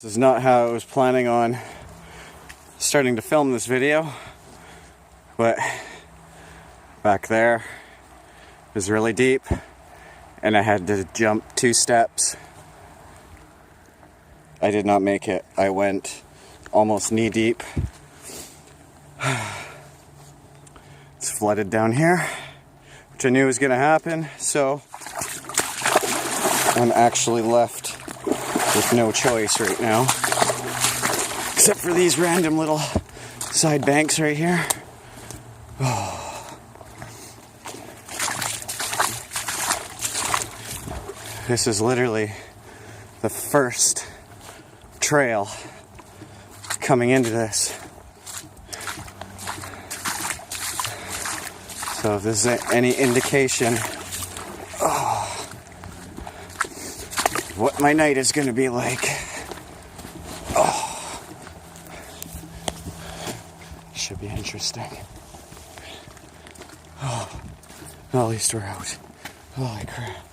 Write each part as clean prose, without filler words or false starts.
This is not how I was planning on starting to film this video, but back there was really deep and I had to jump 2 steps. I did not make it. I went almost knee deep. It's flooded down here, which I knew was gonna happen, so I'm actually left with no choice right now, except for these random little side banks right here. Oh. This is literally the first trail coming into this. So if this is any indication what my night is going to be like. Oh. Should be interesting. Oh. At least we're out. Holy crap.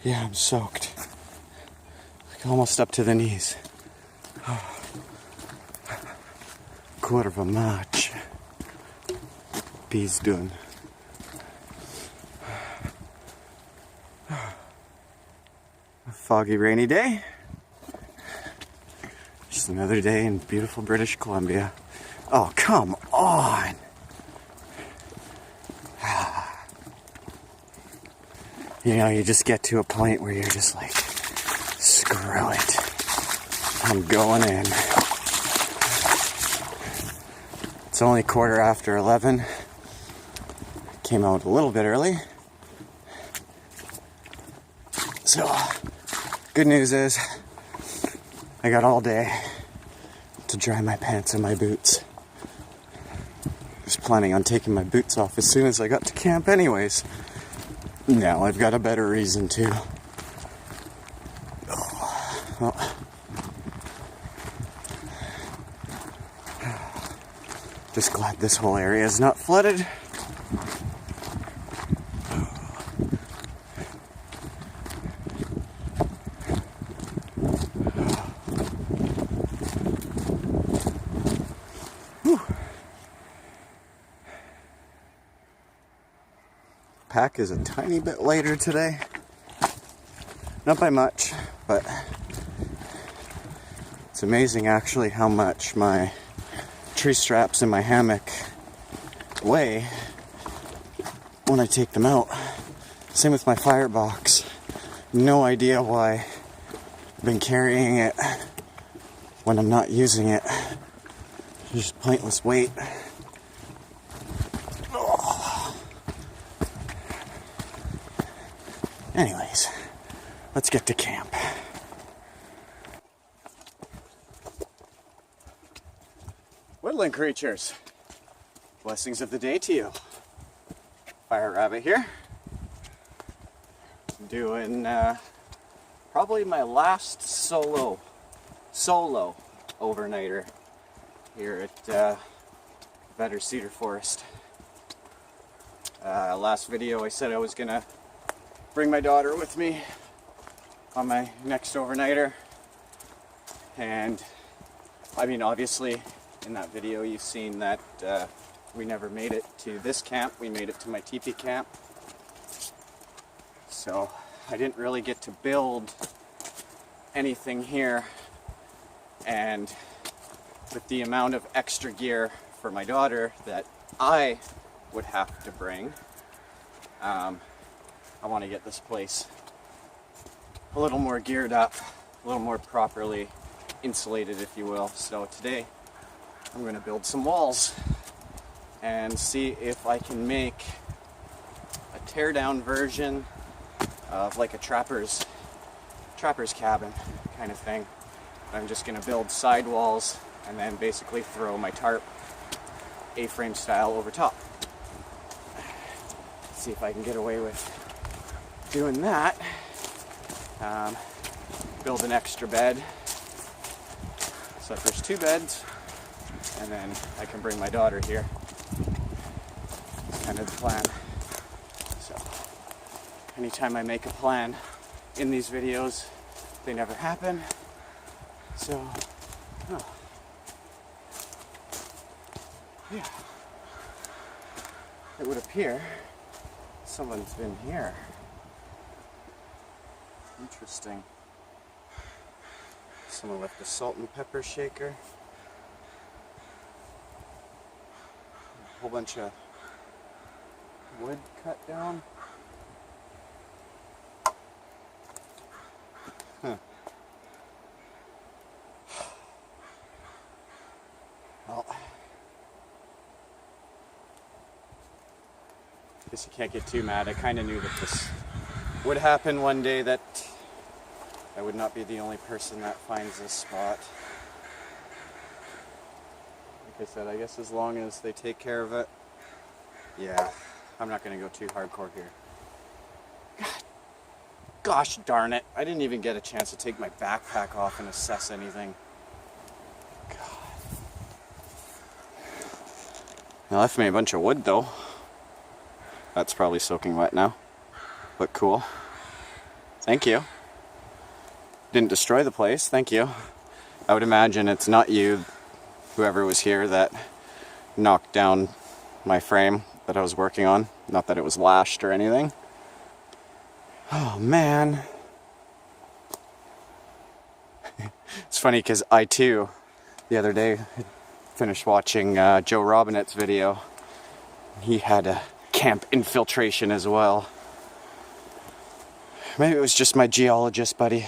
Yeah, I'm soaked. Like almost up to the knees. Oh. Quarter of a march. Bees done. A foggy, rainy day. Just another day in beautiful British Columbia. Oh, come on! You know, you just get to a point where you're just like, screw it. I'm going in. It's only 11:15. Came out a little bit early. So, good news is, I got all day to dry my pants and my boots. I was planning on taking my boots off as soon as I got to camp anyways. Now I've got a better reason to. Well, just glad this whole area is not flooded. Pack is a tiny bit lighter today. Not by much, but it's amazing actually how much my tree straps and my hammock weigh when I take them out. Same with my firebox. No idea why I've been carrying it when I'm not using it. It's just pointless weight. Anyways, let's get to camp. Woodland creatures, blessings of the day to you. Fire rabbit here. Doing probably my last solo overnighter here at Vedder Cedar Forest. Last video I said I was gonna bring my daughter with me on my next overnighter, and I mean obviously in that video you've seen that we never made it to this camp. We made it to my teepee camp, so I didn't really get to build anything here, and with the amount of extra gear for my daughter that I would have to bring, I want to get this place a little more geared up, a little more properly insulated, if you will. So today I'm going to build some walls and see if I can make a tear-down version of like a trapper's cabin kind of thing. I'm just going to build side walls and then basically throw my tarp A-frame style over top. See if I can get away with doing that. Build an extra bed. So there's 2 beds, and then I can bring my daughter here. That's kind of the plan. So anytime I make a plan in these videos, they never happen. So, oh. Yeah. It would appear someone's been here. Interesting. Someone left a salt and pepper shaker. A whole bunch of wood cut down. Huh. Well, I guess you can't get too mad. I kind of knew that this would happen one day, that I would not be the only person that finds this spot. Like I said, I guess as long as they take care of it. Yeah, I'm not going to go too hardcore here. God, gosh darn it. I didn't even get a chance to take my backpack off and assess anything. God. They left me a bunch of wood though. That's probably soaking wet now. But cool. Thank you. Didn't destroy the place, thank you. I would imagine it's not you, whoever was here, that knocked down my frame that I was working on. Not that it was lashed or anything. Oh man. It's funny because I too, the other day, finished watching Joe Robinette's video. He had a camp infiltration as well. Maybe it was just my geologist buddy.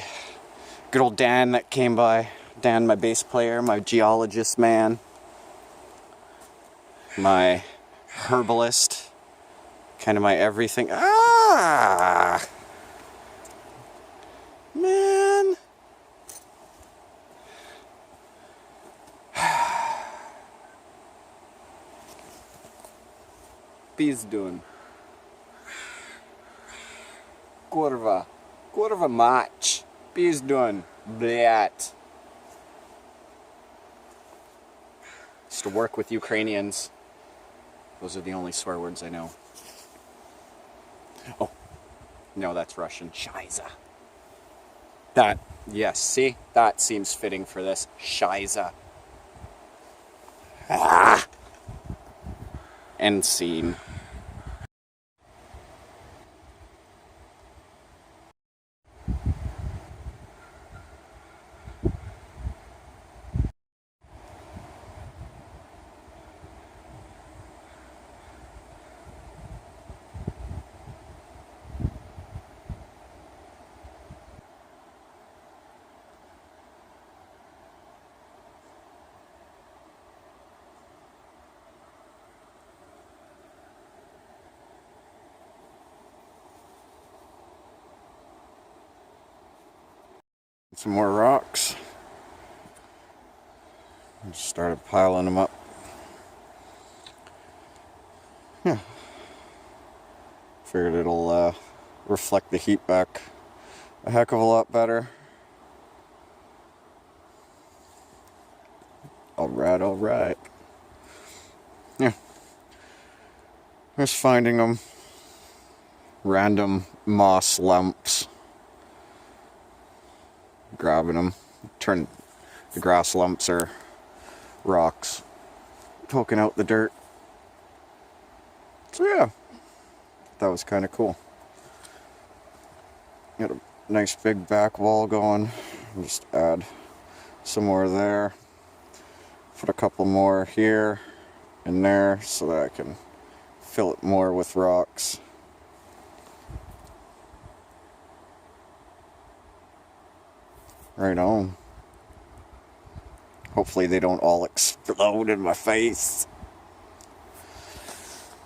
Good old Dan that came by. Dan, my bass player, my geologist man. My herbalist. Kind of my everything. Ah! Man! Pizdoon. Kurwa. Kurwa mać. Pizdoon. Blat. Used to work with Ukrainians. Those are the only swear words I know. Oh. No, that's Russian. Scheiße. That, yes, see? That seems fitting for this. Scheiße. Ah! End scene. Some more rocks. Just started piling them up. Yeah. Figured it'll reflect the heat back a heck of a lot better. Alright, alright. Yeah. Just finding them. Random moss lumps. Grabbing them. Turn the grass lumps or rocks. Poking out the dirt. So yeah. That was kind of cool. Got a nice big back wall going. Just add some more there. Put a couple more here and there so that I can fill it more with rocks. Right on. Hopefully they don't all explode in my face.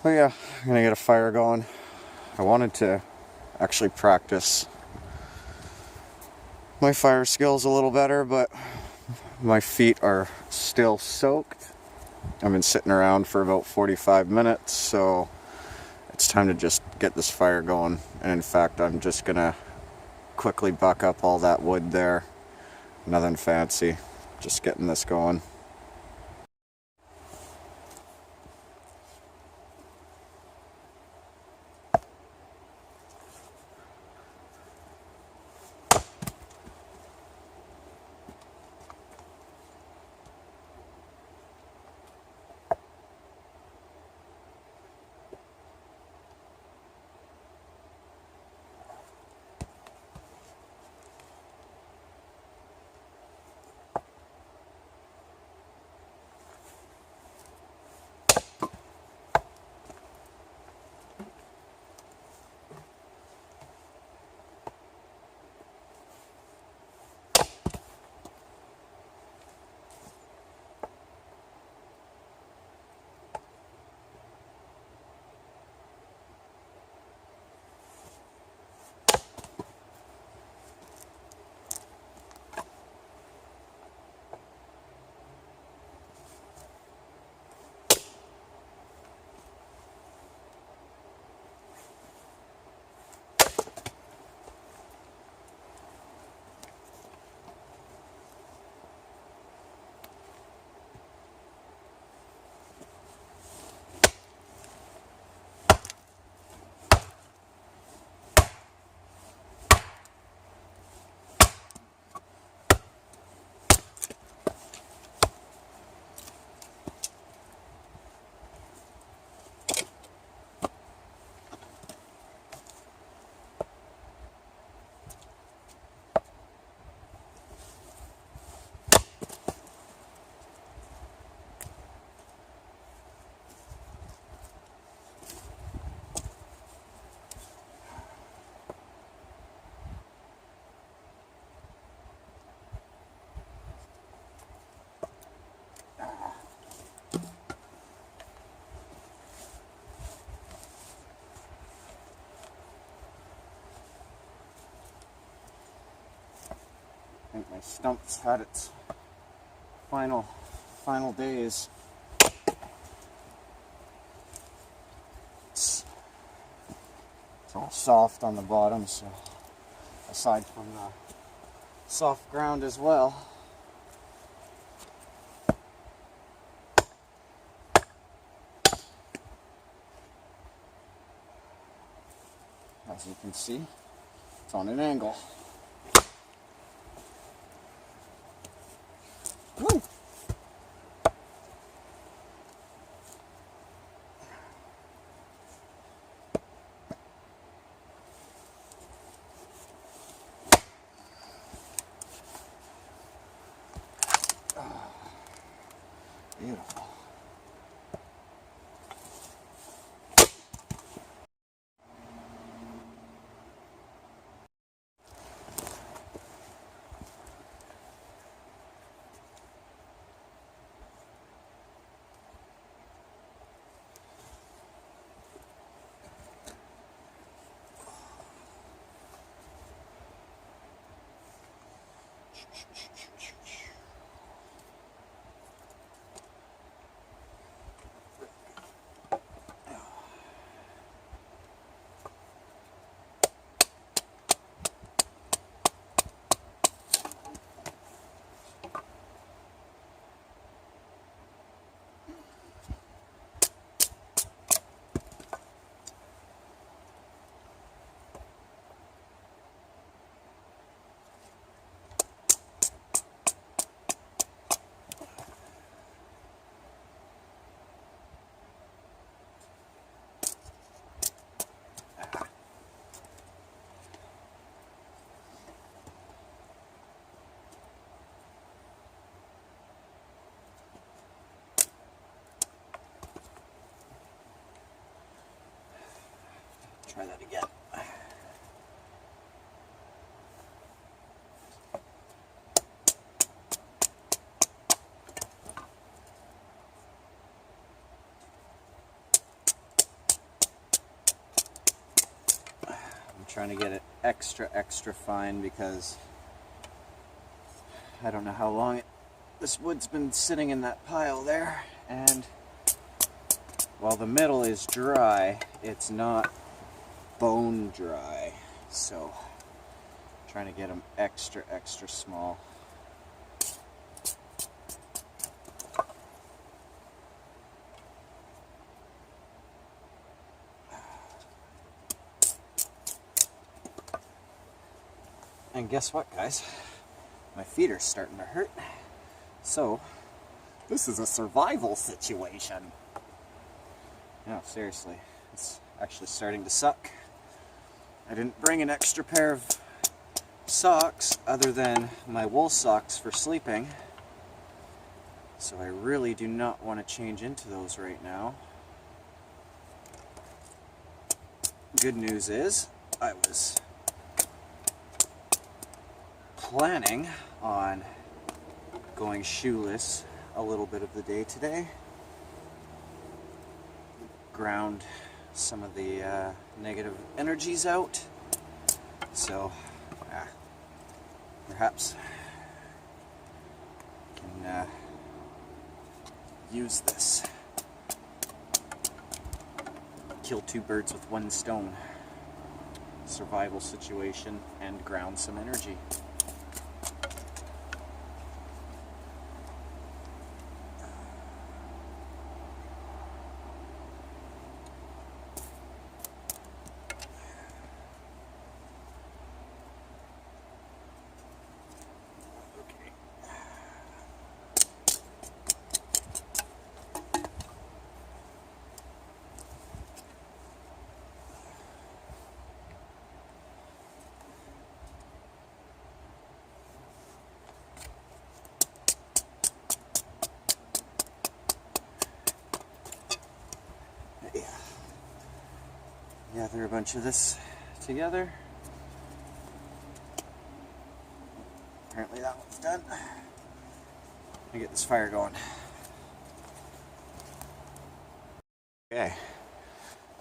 But yeah, I'm gonna get a fire going. I wanted to actually practice my fire skills a little better, but my feet are still soaked. I've been sitting around for about 45 minutes, so it's time to just get this fire going. And in fact, I'm just gonna quickly buck up all that wood there. Nothing fancy, just getting this going. My stump's had its final days. It's all soft on the bottom, so aside from the soft ground as well. As you can see, it's on an angle. Woo! Beautiful. Try that again. I'm trying to get it extra fine because I don't know how long this wood's been sitting in that pile there, and while the middle is dry, it's not bone dry, so I'm trying to get them extra small. And guess what, guys? My feet are starting to hurt, so this is a survival situation. No, seriously, it's actually starting to suck. I didn't bring an extra pair of socks other than my wool socks for sleeping, so I really do not want to change into those right now. Good news is, I was planning on going shoeless a little bit of the day today. Ground some of the negative energies out, so perhaps can use this. Kill two birds with one stone. Survival situation and ground some energy. Gather a bunch of this together. Apparently that one's done. Let me get this fire going. Okay,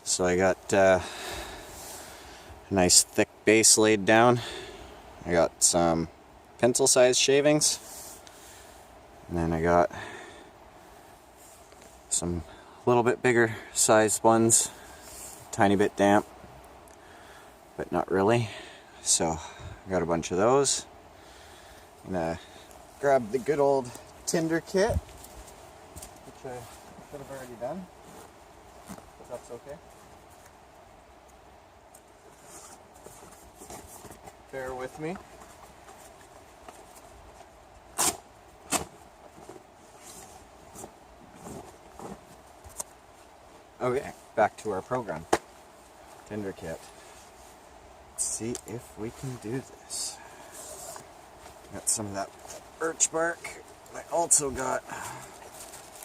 so I got a nice thick base laid down. I got some pencil-sized shavings. And then I got some little bit bigger sized ones, tiny bit damp, but not really. So I got a bunch of those. I'm gonna grab the good old tinder kit, which I should have already done, but that's okay. Bear with me. Okay, back to our program. Tinder kit. Let's see if we can do this. Got some of that birch bark. I also got a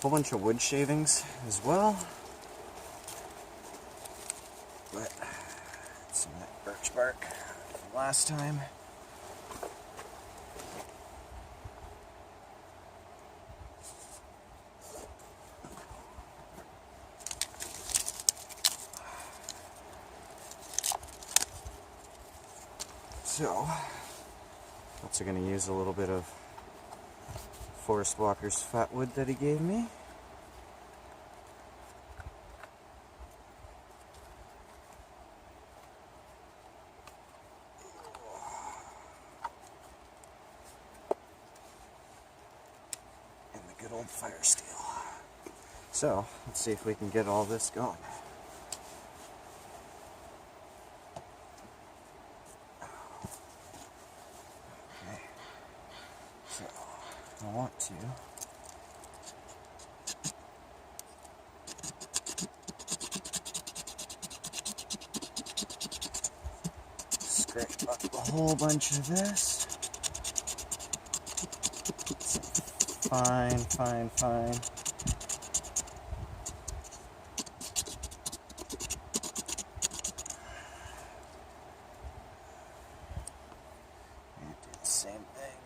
whole bunch of wood shavings as well. But some of that birch bark from last time. So, also going to use a little bit of Forest Walker's fat wood that he gave me. And the good old fire steel. So, let's see if we can get all this going. I want to scrape up a whole bunch of this. Fine, fine, fine. And do the same thing.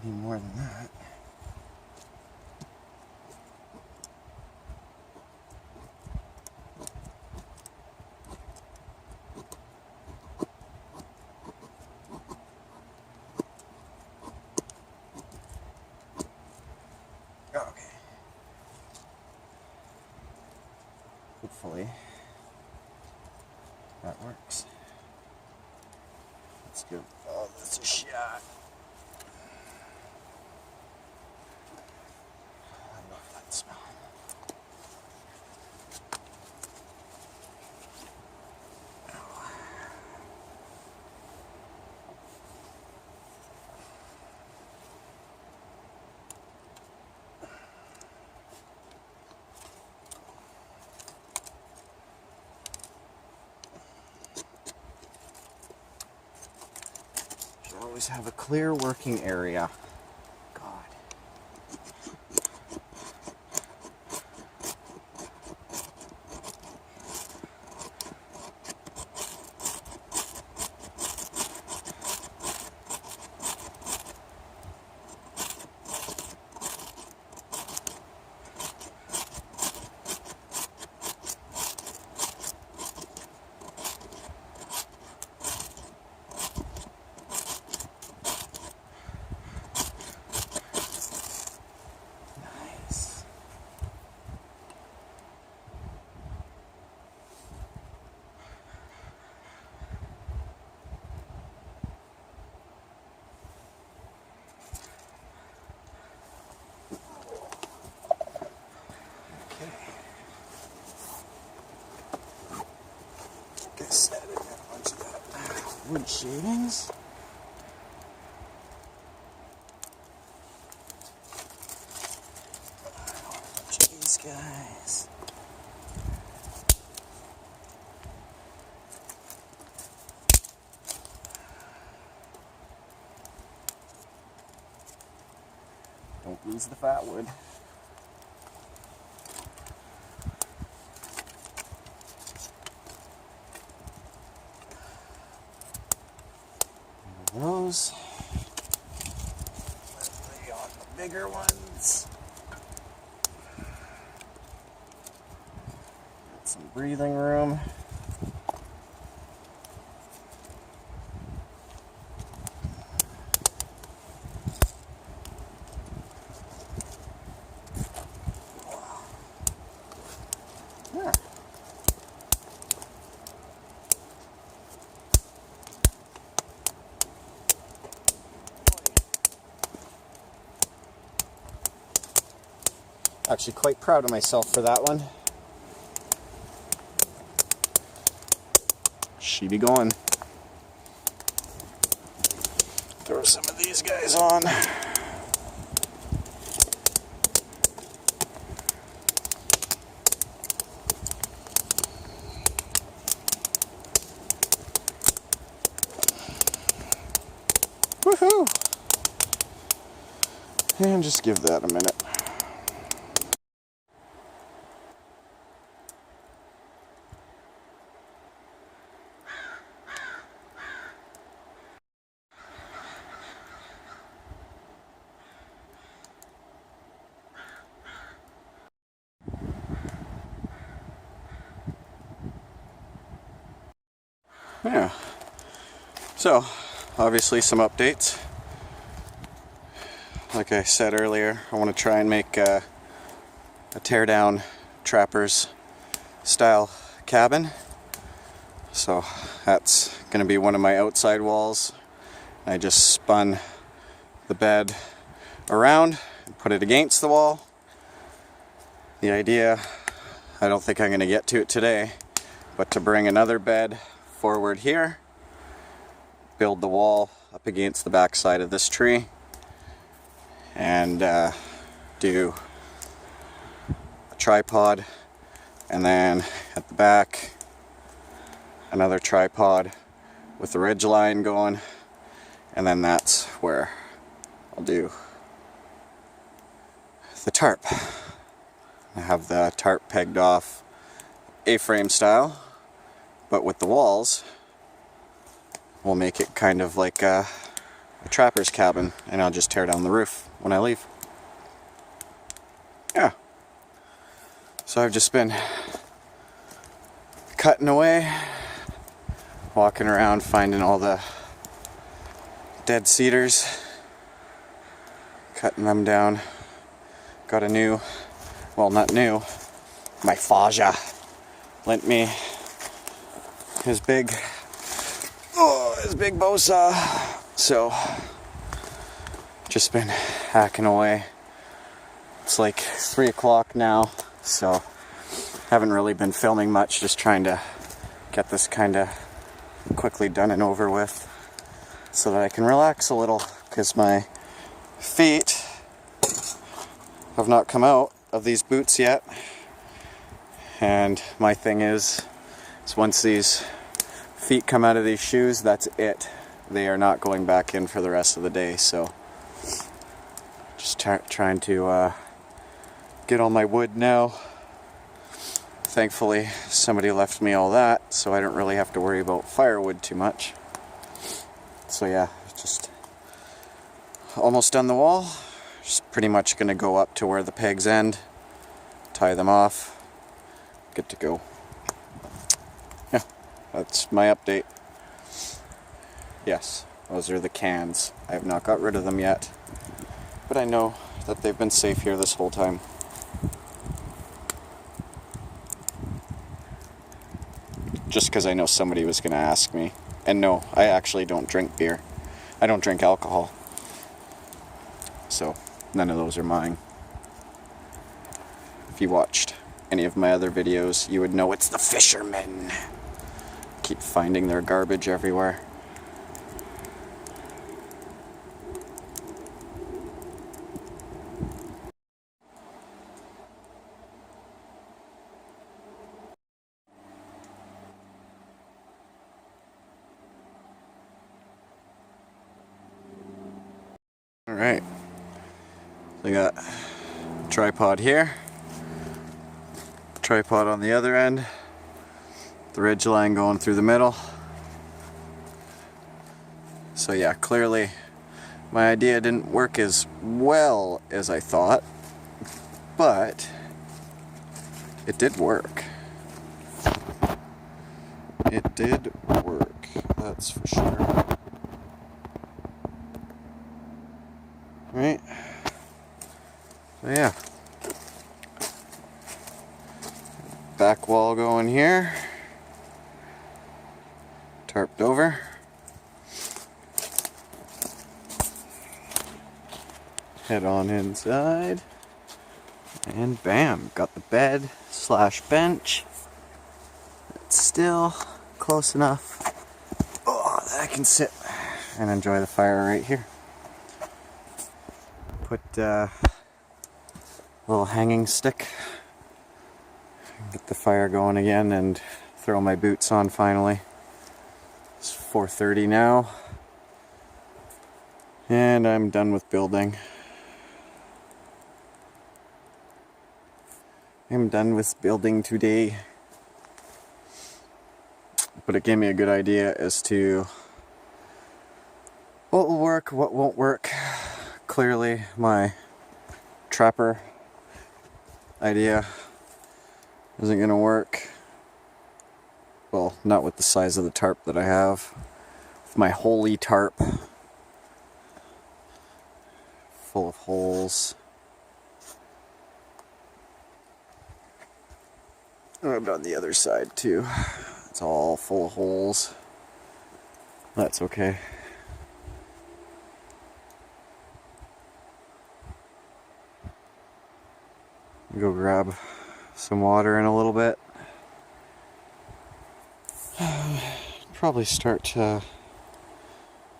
Need more than that. Okay. Hopefully that works. Let's give all this a shot. I love that smell. Should always have a clear working area. Guess added a bunch of that wood shavings. These guys. Don't lose the fat wood. Those. Lay on the bigger ones. Got some breathing room. Yeah. Actually quite proud of myself for that one. She be going. Throw some of these guys on. Woohoo! And just give that a minute. Yeah. So, obviously some updates. Like I said earlier, I want to try and make a tear-down trappers style cabin. So that's going to be one of my outside walls. I just spun the bed around and put it against the wall. The idea, I don't think I'm going to get to it today, but to bring another bed forward here, build the wall up against the back side of this tree, and do a tripod, and then at the back another tripod with the ridge line going, and then that's where I'll do the tarp. I have the tarp pegged off A-frame style, but with the walls we'll make it kind of like a trapper's cabin, and I'll just tear down the roof when I leave. Yeah. So I've just been cutting away, walking around finding all the dead cedars, cutting them down. Got a new, well, not new, my Faja lent me his big bow saw. So just been hacking away. It's like 3 o'clock now, so haven't really been filming much, just trying to get this kind of quickly done and over with so that I can relax a little, because my feet have not come out of these boots yet. And my thing is once these feet come out of these shoes, that's it. They are not going back in for the rest of the day, so just trying to get all my wood now. Thankfully, somebody left me all that, so I don't really have to worry about firewood too much. So yeah, just almost done the wall. Just pretty much going to go up to where the pegs end, tie them off, good to go. Yeah, that's my update. Yes, those are the cans. I have not got rid of them yet, but I know that they've been safe here this whole time. Just because I know somebody was going to ask me. And no, I actually don't drink beer. I don't drink alcohol. So, none of those are mine. If you watched any of my other videos, you would know it's the fishermen. Keep finding their garbage everywhere. Alright, So I got a tripod here, tripod on the other end, the ridge line going through the middle. So yeah, clearly my idea didn't work as well as I thought, but it did work. It did work, that's for sure. Right? So yeah. Back wall going here. Tarped over. Head on inside. And bam, got the bed slash bench. It's still close enough that I can sit and enjoy the fire right here. Put a little hanging stick. Get the fire going again and throw my boots on finally. It's 4:30 now. And I'm done with building. I'm done with building today. But it gave me a good idea as to what will work, what won't work. Clearly my trapper idea isn't gonna work. Well, not with the size of the tarp that I have. With my holy tarp. Full of holes. And on the other side too. It's all full of holes. That's okay. Go grab some water in a little bit. Probably start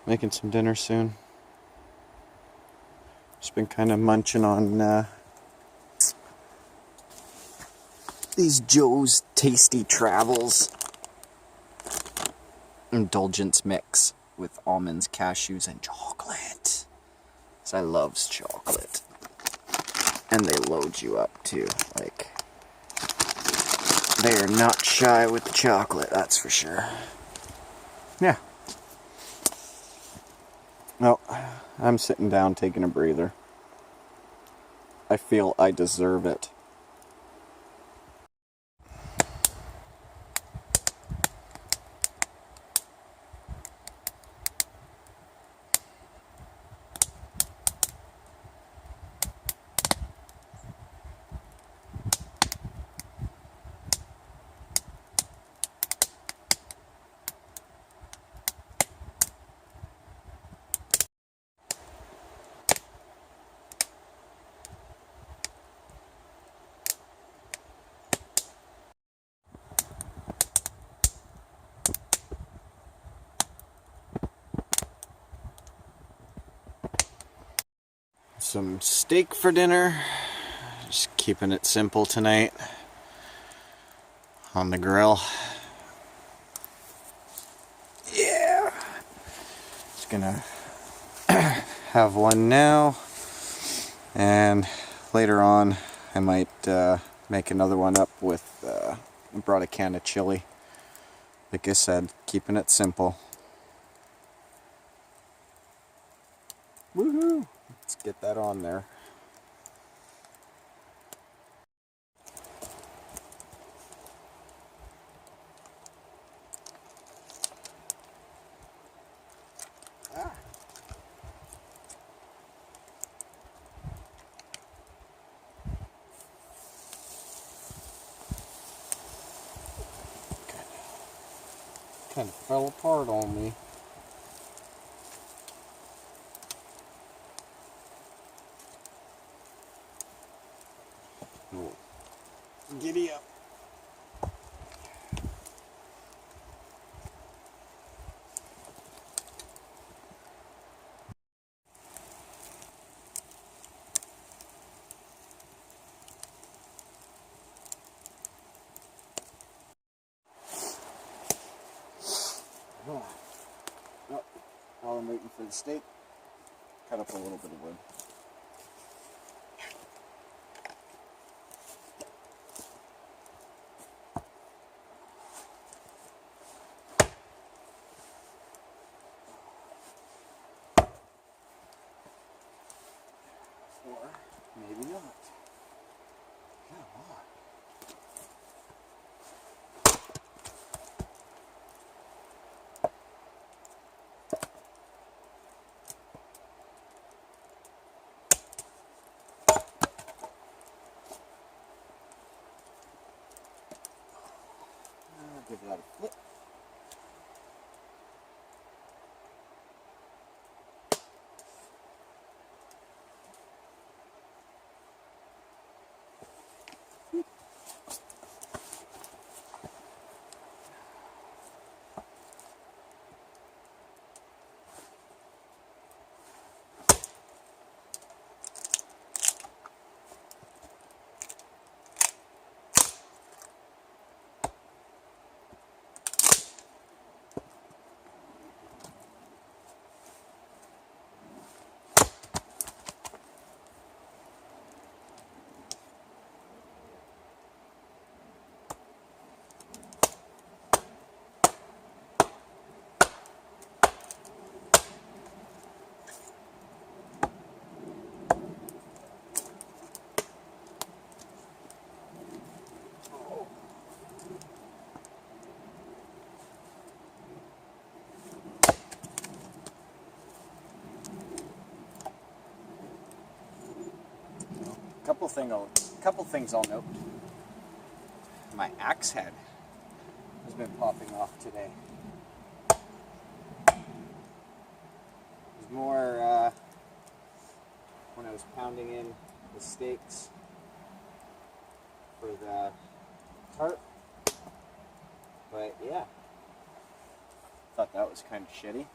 making some dinner soon. Just been kind of munching on these Joe's Tasty Travels indulgence mix with almonds, cashews, and chocolate. 'Cause I loves chocolate. And they load you up too. Like, they are not shy with the chocolate, that's for sure. Yeah. No, I'm sitting down taking a breather. I feel I deserve it. Some steak for dinner. Just keeping it simple tonight. On the grill. Yeah. Just gonna have one now. And later on I might make another one up with, I brought a can of chili. Like I said, keeping it simple. Woohoo! Let's get that on there. Ah. Kind of fell apart on me. Oh. Giddy up. Oh. While I'm waiting for the steak, cut up a little bit of wood. maybe not. Come on. Give that a flip. Couple things I'll note. My axe head has been popping off today. It was more when I was pounding in the stakes for the tarp. But yeah, thought that was kind of shitty.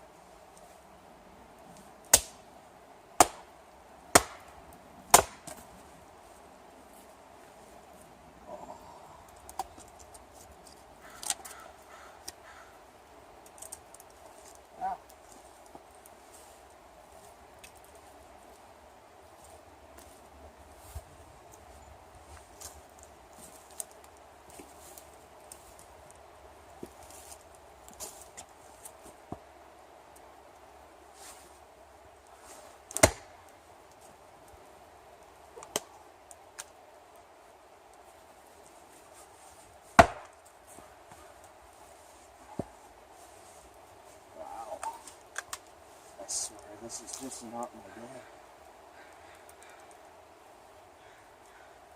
I swear, this is just not my day.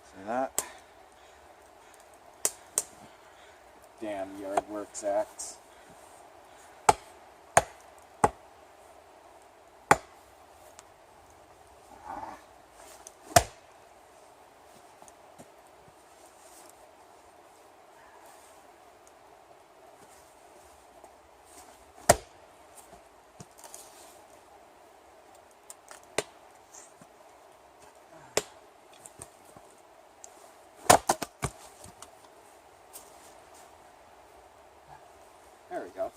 See that? Damn Yardworks axe. There we go.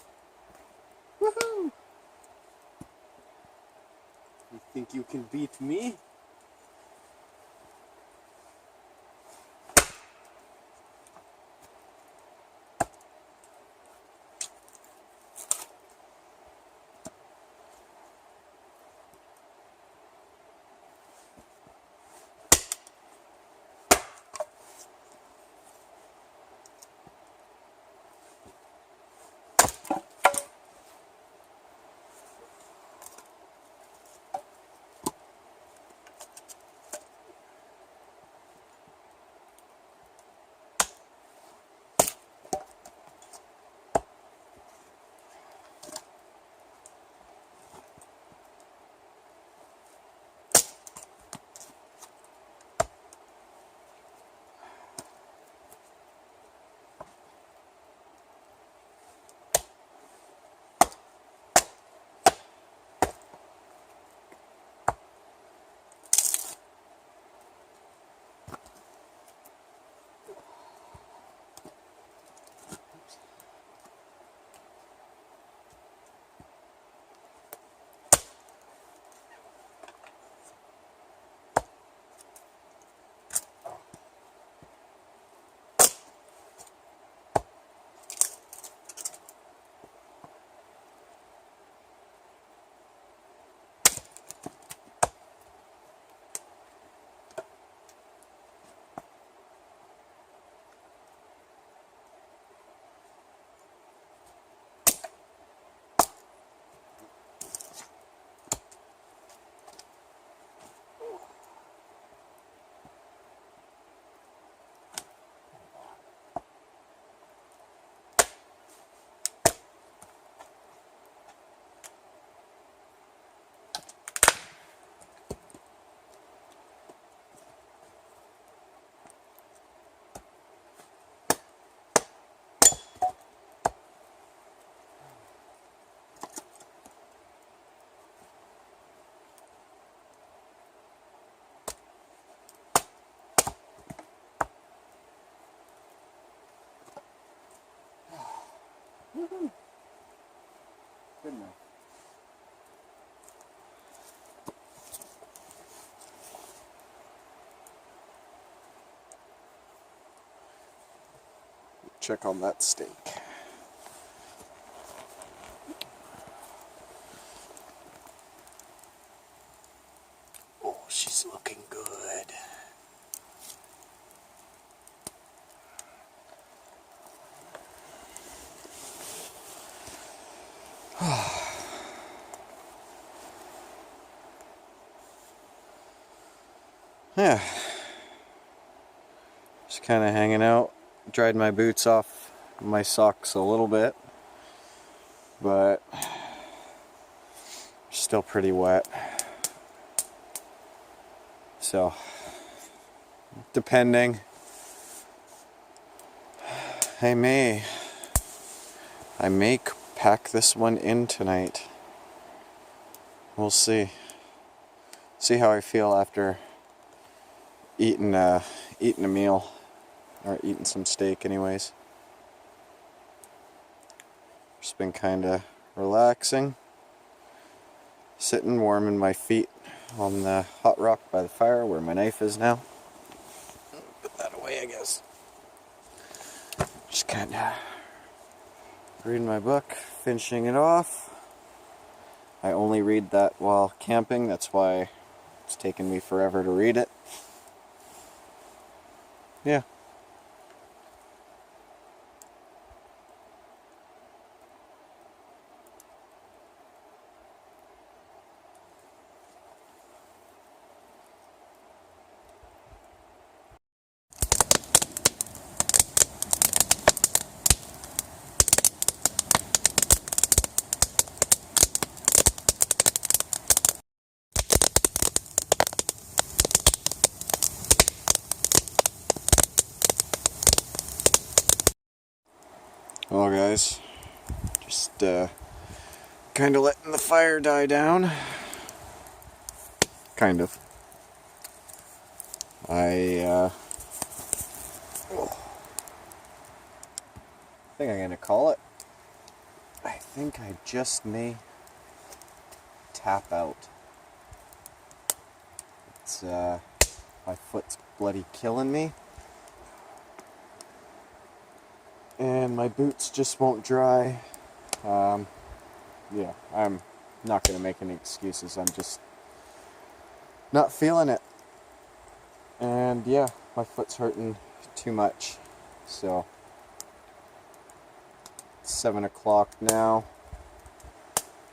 Woohoo! You think you can beat me? check on that steak. Oh, she's looking good. Yeah. Just kind of hanging out. Dried my boots off my socks a little bit, but still pretty wet. So, depending, I may pack this one in tonight. We'll see. See how I feel after eating a meal, or eating some steak anyways. Just been kind of relaxing, sitting warming my feet on the hot rock by the fire where my knife is now. Put that away, I guess. Just kind of reading my book, finishing it off. I only read that while camping, that's why it's taken me forever to read it. Yeah. Well guys, just kind of letting the fire die down. Kind of. I think I'm gonna call it. I think I just may tap out. It's my foot's bloody killing me. And my boots just won't dry. Yeah, I'm not going to make any excuses. I'm just not feeling it. And yeah, my foot's hurting too much. So, it's 7 o'clock now.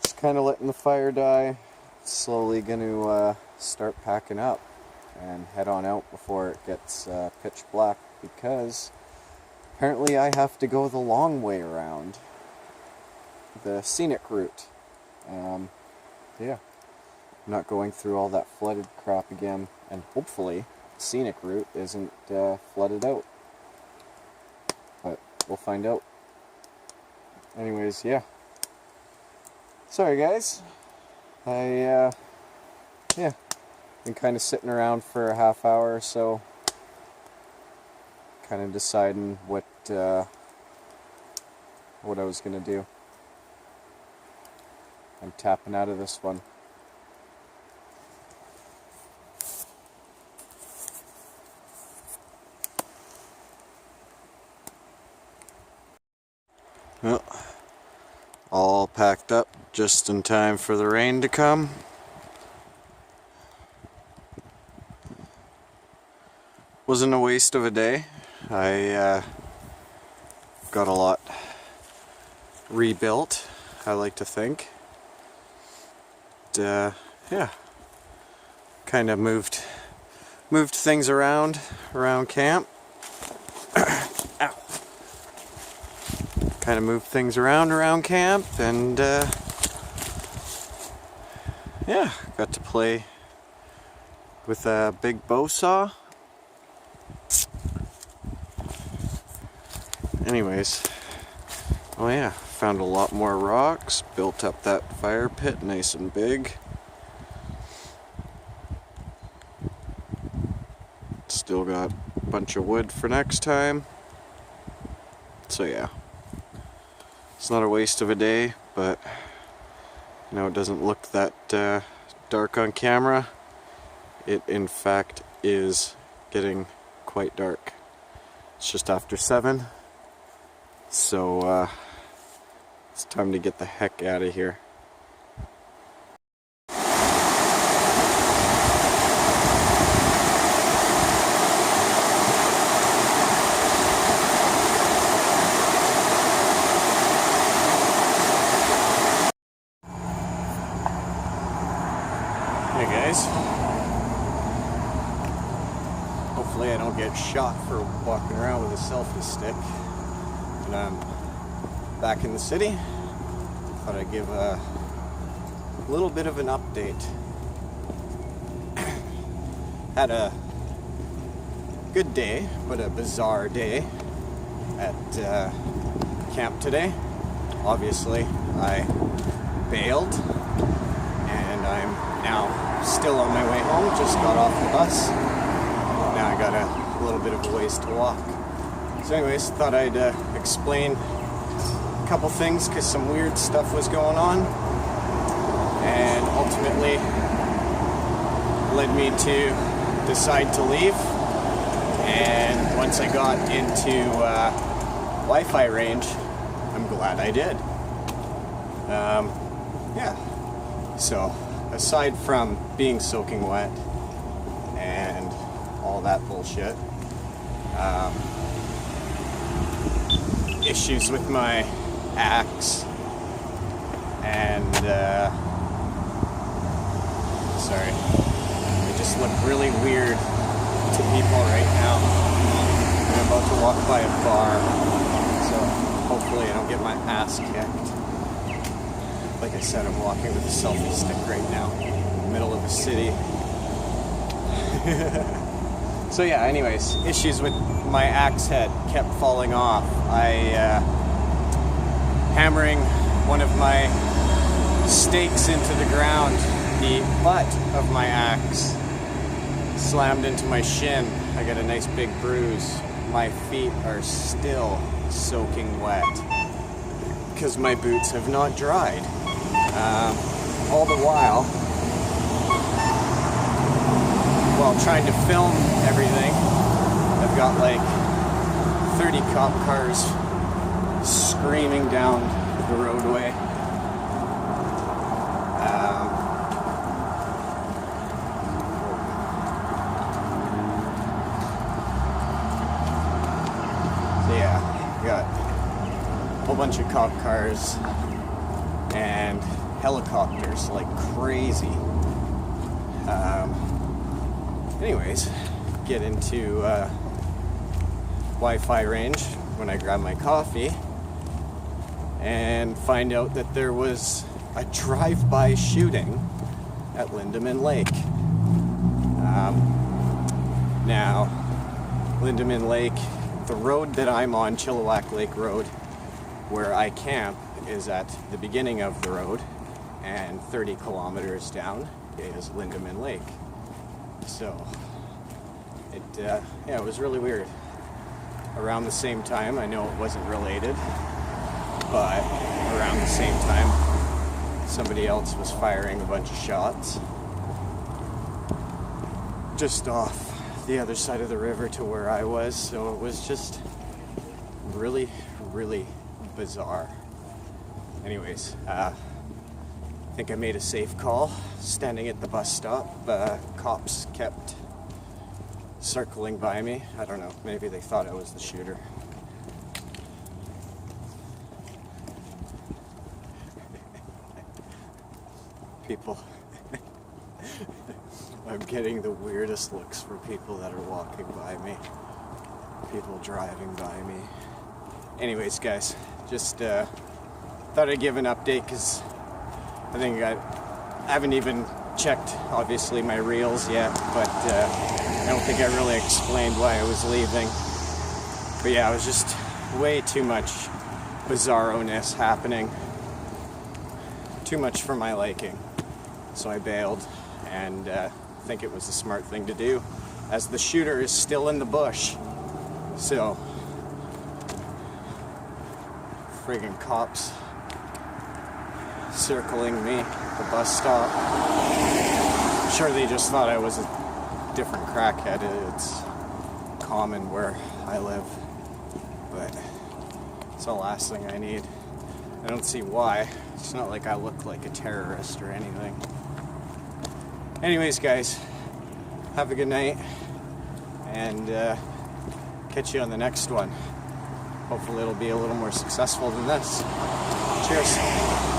Just kind of letting the fire die. Slowly going to start packing up and head on out before it gets pitch black, because apparently I have to go the long way around, the scenic route. Yeah, I'm not going through all that flooded crap again, and hopefully the scenic route isn't flooded out, but we'll find out. Anyways, yeah. Sorry guys, yeah, been kind of sitting around for a half hour or so, kind of deciding what I was gonna do. I'm tapping out of this one. Well, all packed up just in time for the rain to come. Wasn't a waste of a day. I got a lot rebuilt, I like to think. Yeah, kind of moved things around camp. Ow. Kind of moved things around camp, and yeah, got to play with a big bow saw. Anyways, oh yeah, found a lot more rocks, built up that fire pit nice and big. Still got a bunch of wood for next time. So yeah, it's not a waste of a day, but you know, it doesn't look that dark on camera. It in fact is getting quite dark. It's just after 7. So it's time to get the heck out of here. Hey guys, hopefully I don't get shot for walking around with a selfie stick. And I'm back in the city. Thought I'd give a little bit of an update. Had a good day, but a bizarre day at camp today. Obviously, I bailed. And I'm now still on my way home, just got off the bus. Now I got a little bit of a ways to walk. So anyways, thought I'd explain a couple things because some weird stuff was going on. And ultimately led me to decide to leave. And once I got into Wi-Fi range, I'm glad I did. Yeah. So, aside from being soaking wet and all that bullshit, issues with my axe and, sorry, I just look really weird to people right now. I'm about to walk by a bar, so hopefully I don't get my ass kicked. Like I said, I'm walking with a selfie stick right now, in the middle of the city. So yeah, anyways, issues with my axe head kept falling off. Hammering one of my stakes into the ground, the butt of my axe slammed into my shin. I got a nice big bruise. My feet are still soaking wet because my boots have not dried. All the while trying to film everything, I've got like 30 cop cars screaming down the roadway. So yeah, got a whole bunch of cop cars and helicopters like crazy. Anyways, get into Wi-Fi range when I grab my coffee and find out that there was a drive-by shooting at Lindeman Lake. Now, Lindeman Lake, the road that I'm on, Chilliwack Lake Road, where I camp, is at the beginning of the road, and 30 kilometers down is Lindeman Lake. So it was really weird. Around the same time, I know it wasn't related, but around the same time, somebody else was firing a bunch of shots just off the other side of the river to where I was. So it was just really, really bizarre. Anyways, I think I made a safe call standing at the bus stop. Cops kept circling by me. I don't know, maybe they thought I was the shooter. People, I'm getting the weirdest looks for people that are walking by me, people driving by me. Anyways, guys, just thought I'd give an update because I think I haven't even checked, obviously, my reels yet, but I don't think I really explained why I was leaving. But yeah, it was just way too much bizarro-ness happening. Too much for my liking. So I bailed, and I think it was the smart thing to do, as the shooter is still in the bush. So, friggin' cops circling me at the bus stop. I'm sure they just thought I was a different crackhead. It's common where I live. But It's the last thing I need. I don't see why. It's not like I look like a terrorist or anything. Anyways, guys, have a good night, and catch you on the next one. Hopefully it'll be a little more successful than this. Cheers.